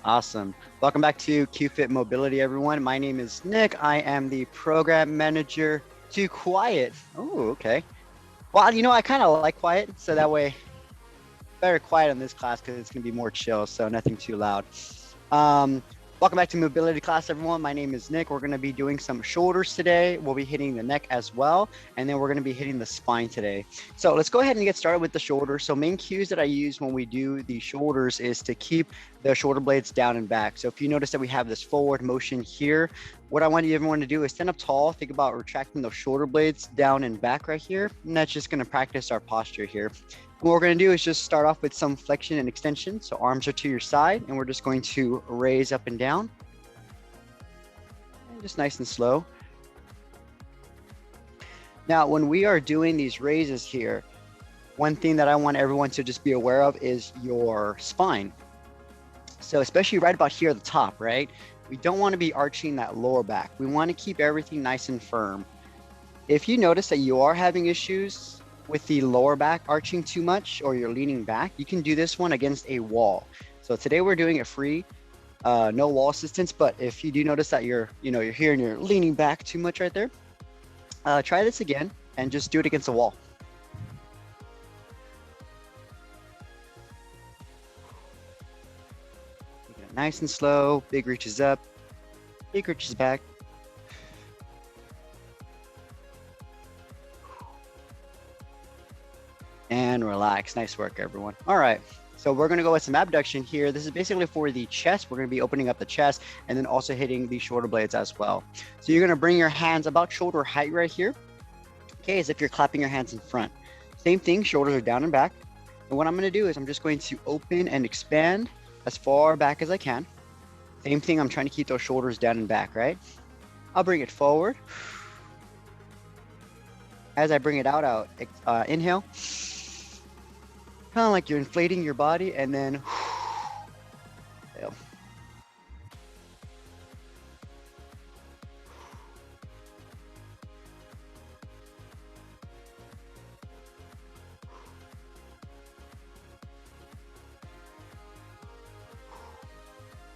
Awesome. Welcome back to QFit Mobility, everyone. My name is Nick. I am the program manager to Quiet. Oh, okay. Well, I kind of like Quiet, so that way better quiet in this class because it's going to be more chill, so nothing too loud. Um, Welcome back to Mobility class, everyone. My name is Nick. We're going to be doing some shoulders today. We'll be hitting the neck as well, and then we're going to be hitting the spine today. So let's go ahead and get started with the shoulders. So main cues that I use when we do the shoulders is to keep the shoulder blades down and back. So if you notice that we have this forward motion here, what I want everyone to do is stand up tall, think about retracting those shoulder blades down and back right here, and that's just going to practice our posture here. What we're going to do is just start off with some flexion and extension. So arms are to your side, and we're just going to raise up and down. And just nice and slow. Now, when we are doing these raises here, one thing that I want everyone to just be aware of is your spine. So especially right about here at the top, right? We don't want to be arching that lower back. We want to keep everything nice and firm. If you notice that you are having issues with the lower back arching too much or you're leaning back, you can do this one against a wall. So today we're doing it free, no wall assistance, but if you do notice that you're here and you're leaning back too much right there, try this again and just do it against a wall. Nice and slow, big reaches up, big reaches back. And relax. Nice work, everyone. All right. So we're going to go with some abduction here. This is basically for the chest. We're going to be opening up the chest and then also hitting the shoulder blades as well. So you're going to bring your hands about shoulder height right here. Okay, as if you're clapping your hands in front. Same thing, shoulders are down and back. And what I'm going to do is I'm just going to open and expand as far back as I can. Same thing, I'm trying to keep those shoulders down and back, right? I'll bring it forward. As I bring it out, inhale. Kind of like you're inflating your body, and then exhale.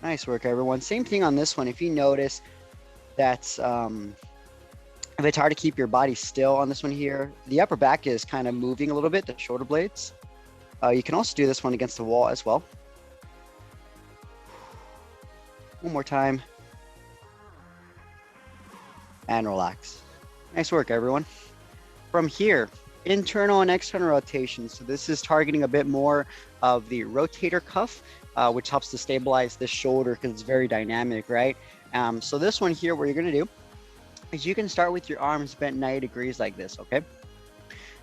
Nice work, everyone. Same thing on this one. If you notice that if it's hard to keep your body still on this one here, the upper back is kind of moving a little bit, the shoulder blades. You can also do this one against the wall as well. One more time. And relax. Nice work, everyone. From here, internal and external rotation. So this is targeting a bit more of the rotator cuff, which helps to stabilize this shoulder because it's very dynamic, right? So this one here, what you're going to do is you can start with your arms bent 90 degrees like this, okay?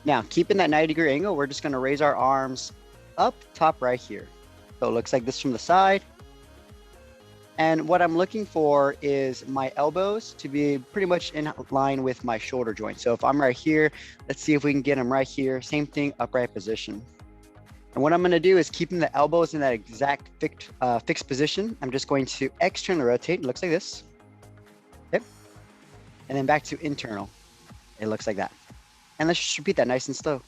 Now, keeping that 90-degree angle, we're just going to raise our arms up top right here. So it looks like this from the side. And what I'm looking for is my elbows to be pretty much in line with my shoulder joint. So if I'm right here, let's see if we can get them right here. Same thing, upright position. And what I'm going to do is keeping the elbows in that exact fixed position. I'm just going to externally rotate. It looks like this. Okay. And then back to internal. It looks like that. And let's just repeat that nice and slow.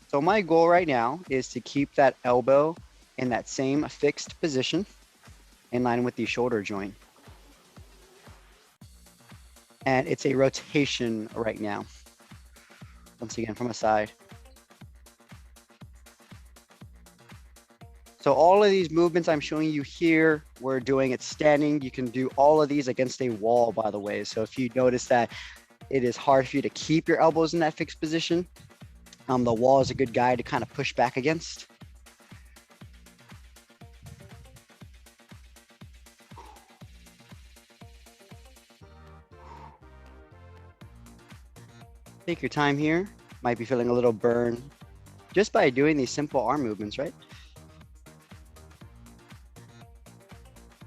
So my goal right now is to keep that elbow in that same fixed position in line with the shoulder joint. And it's a rotation right now. Once again, from a side. So all of these movements I'm showing you here, we're doing it standing. You can do all of these against a wall, by the way. So if you notice that it is hard for you to keep your elbows in that fixed position, the wall is a good guide to kind of push back against. Take your time here. Might be feeling a little burn just by doing these simple arm movements, right?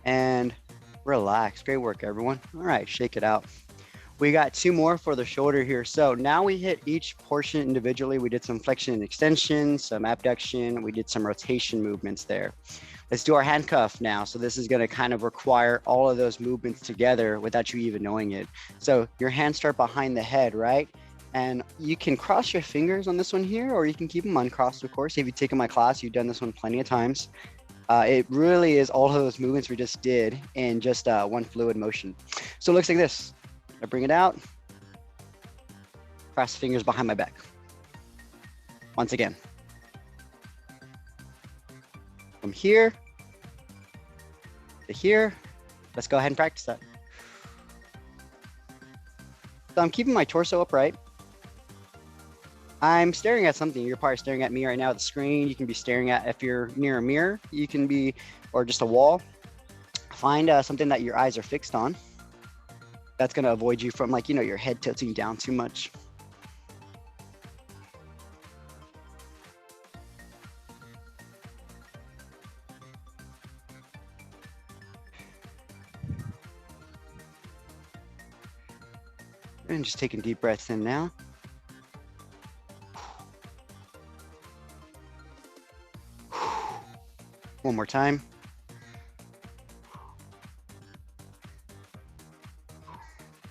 And relax. Great work, everyone. All right, shake it out. We got two more for the shoulder here. So now we hit each portion individually. We did some flexion and extension, some abduction. We did some rotation movements there. Let's do our handcuff now. So this is going to kind of require all of those movements together without you even knowing it. So your hands start behind the head, right? And you can cross your fingers on this one here, or you can keep them uncrossed, of course. If you've taken my class, you've done this one plenty of times. It really is all of those movements we just did in just one fluid motion. So it looks like this. I bring it out, cross the fingers behind my back. Once again. From here to here. Let's go ahead and practice that. So I'm keeping my torso upright. I'm staring at something. You're probably staring at me right now at the screen. You can be staring at, if you're near a mirror, you can be, or just a wall. Find something that your eyes are fixed on. That's gonna avoid you from, like, your head tilting down too much. And just taking deep breaths in now. One more time.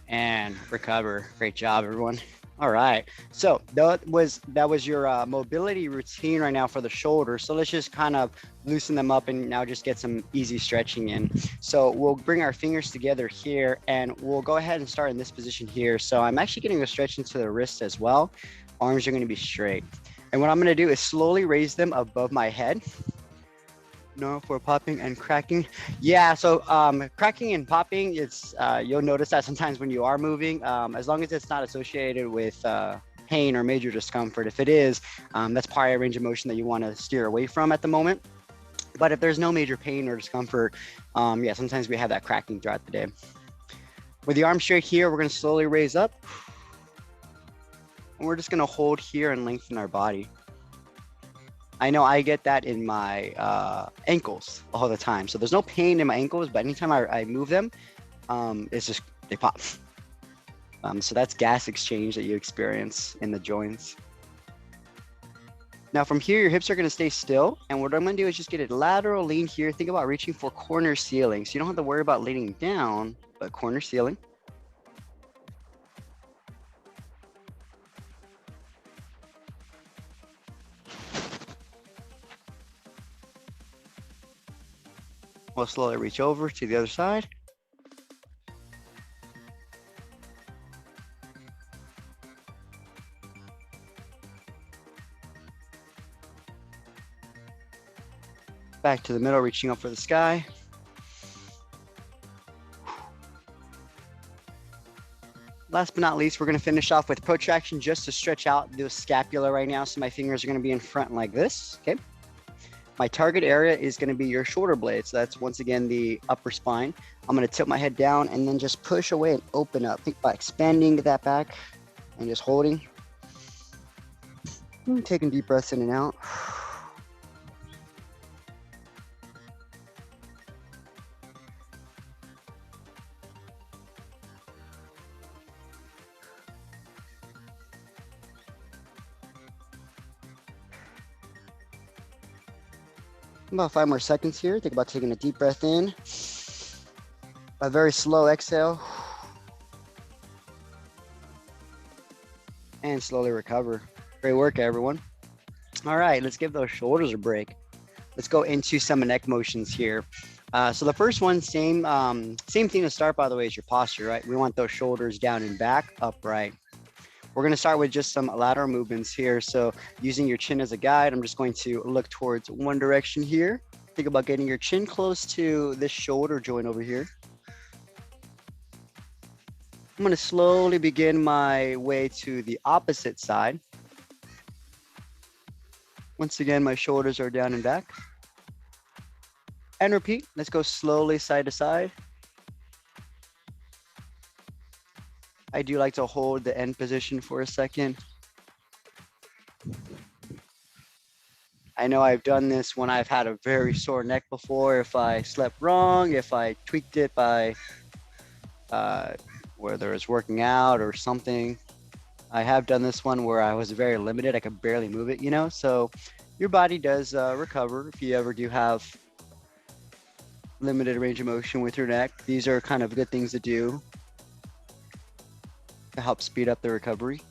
And recover. Great job, everyone. All right. So that was your mobility routine right now for the shoulders. So let's just kind of loosen them up and now just get some easy stretching in. So we'll bring our fingers together here and we'll go ahead and start in this position here. So I'm actually getting a stretch into the wrist as well. Arms are going to be straight. And what I'm going to do is slowly raise them above my head. No, for popping and cracking. Yeah, so cracking and popping, it's you'll notice that sometimes when you are moving, as long as it's not associated with pain or major discomfort. If it is, that's probably a range of motion that you want to steer away from at the moment. But if there's no major pain or discomfort, yeah, sometimes we have that cracking throughout the day. With the arm straight here, we're going to slowly raise up. And we're just going to hold here and lengthen our body. I know I get that in my ankles all the time. So there's no pain in my ankles, but anytime I move them, it's just, they pop. So that's gas exchange that you experience in the joints. Now from here, your hips are going to stay still. And what I'm going to do is just get a lateral lean here. Think about reaching for corner ceiling. So you don't have to worry about leaning down, but corner ceiling. We'll slowly reach over to the other side. Back to the middle, reaching up for the sky. Last but not least, we're going to finish off with protraction just to stretch out the scapula right now. So my fingers are going to be in front like this, okay? My target area is going to be your shoulder blade. So that's once again the upper spine. I'm going to tilt my head down and then just push away and open up. Think about expanding that back and just holding. Taking deep breaths in and out. About 5 more seconds here. Think about taking a deep breath in. A very slow exhale. And slowly recover. Great work, everyone. All right, let's give those shoulders a break. Let's go into some neck motions here. So the first one, same thing to start, by the way, is your posture, right? We want those shoulders down and back, upright. We're going to start with just some lateral movements here. So using your chin as a guide, I'm just going to look towards one direction here. Think about getting your chin close to this shoulder joint over here. I'm going to slowly begin my way to the opposite side. Once again, my shoulders are down and back. And repeat. Let's go slowly side to side. I do like to hold the end position for a second. I know I've done this when I've had a very sore neck before. If I slept wrong, if I tweaked it by whether it's working out or something. I have done this one where I was very limited. I could barely move it, so your body does recover if you ever do have limited range of motion with your neck. These are kind of good things to do to help speed up the recovery.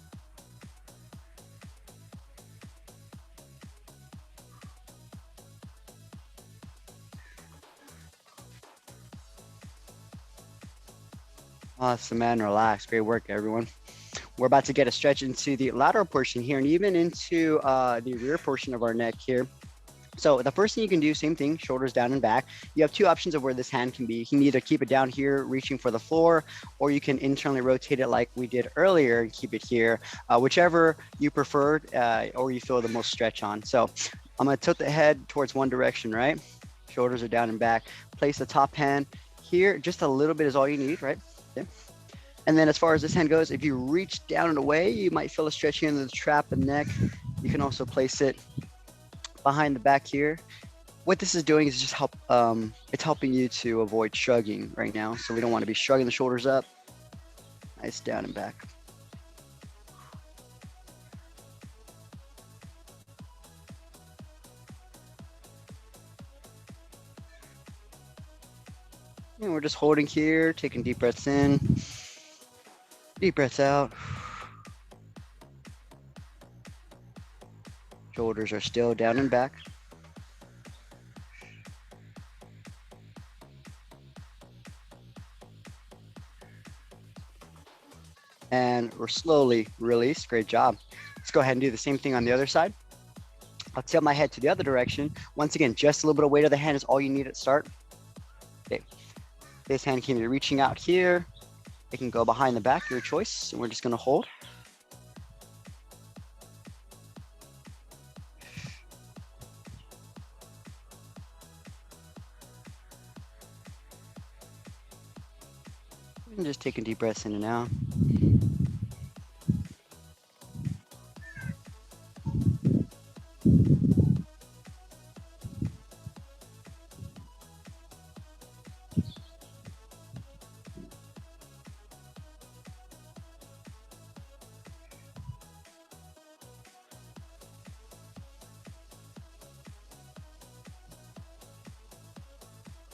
Awesome, man. Relax. Great work, everyone. We're about to get a stretch into the lateral portion here and even into the rear portion of our neck here. So the first thing you can do, same thing, shoulders down and back. You have two options of where this hand can be. You can either keep it down here, reaching for the floor, or you can internally rotate it like we did earlier and keep it here, whichever you prefer or you feel the most stretch on. So I'm gonna tilt the head towards one direction, right? Shoulders are down and back. Place the top hand here. Just a little bit is all you need, right? Okay. And then as far as this hand goes, if you reach down and away, you might feel a stretching into the trap and neck. You can also place it behind the back here. What this is doing is just it's helping you to avoid shrugging right now. So we don't want to be shrugging the shoulders up. Nice down and back. And we're just holding here, taking deep breaths in, deep breaths out. Shoulders are still down and back. And we're slowly release. Great job. Let's go ahead and do the same thing on the other side. I'll tilt my head to the other direction. Once again, just a little bit of weight of the hand is all you need at start. Okay. This hand can be reaching out here. It can go behind the back, your choice. And we're just gonna hold. And just taking deep breaths in and out.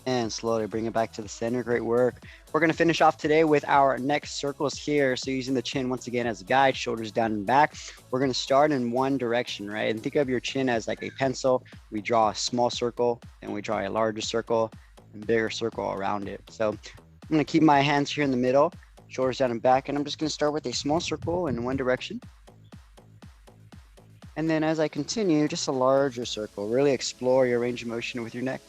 And slowly bring it back to the center. Great work. We're going to finish off today with our neck circles here. So using the chin once again as a guide, shoulders down and back. We're going to start in one direction, right? And think of your chin as like a pencil. We draw a small circle and we draw a larger circle and bigger circle around it. So I'm going to keep my hands here in the middle, shoulders down and back. And I'm just going to start with a small circle in one direction. And then as I continue, just a larger circle. Really explore your range of motion with your neck.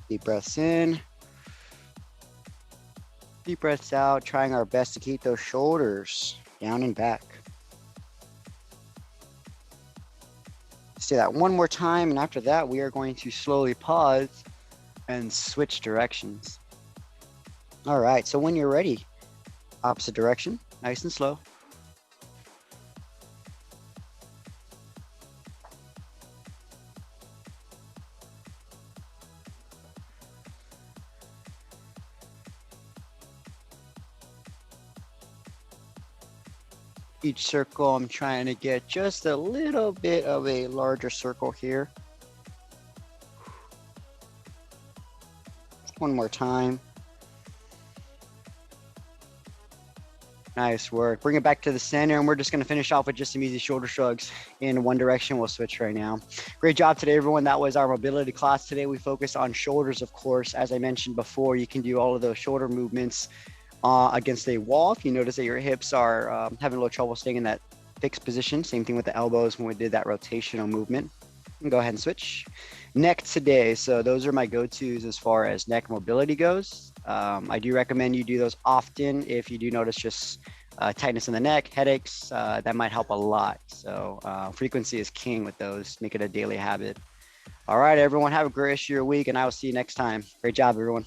Deep breaths in. Deep breaths out, trying our best to keep those shoulders down and back. Let's do that one more time, and after that, we are going to slowly pause and switch directions. All right, so when you're ready, opposite direction, nice and slow. Each circle, I'm trying to get just a little bit of a larger circle here. One more time. Nice work. Bring it back to the center, and we're just going to finish off with just some easy shoulder shrugs in one direction. We'll switch right now. Great job today, everyone. That was our mobility class. Today we focus on shoulders, of course. As I mentioned before, you can do all of those shoulder movements against a wall. If you notice that your hips are having a little trouble staying in that fixed position, same thing with the elbows when we did that rotational movement. And go ahead and switch. Neck today. So those are my go-tos as far as neck mobility goes. I do recommend you do those often if you do notice just tightness in the neck, headaches, that might help a lot. So frequency is king with those. Make it a daily habit. All right, everyone, have a great rest of your week, and I will see you next time. Great job, everyone.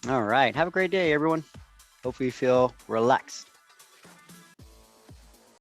All right, have a great day, everyone. Hopefully you feel relaxed.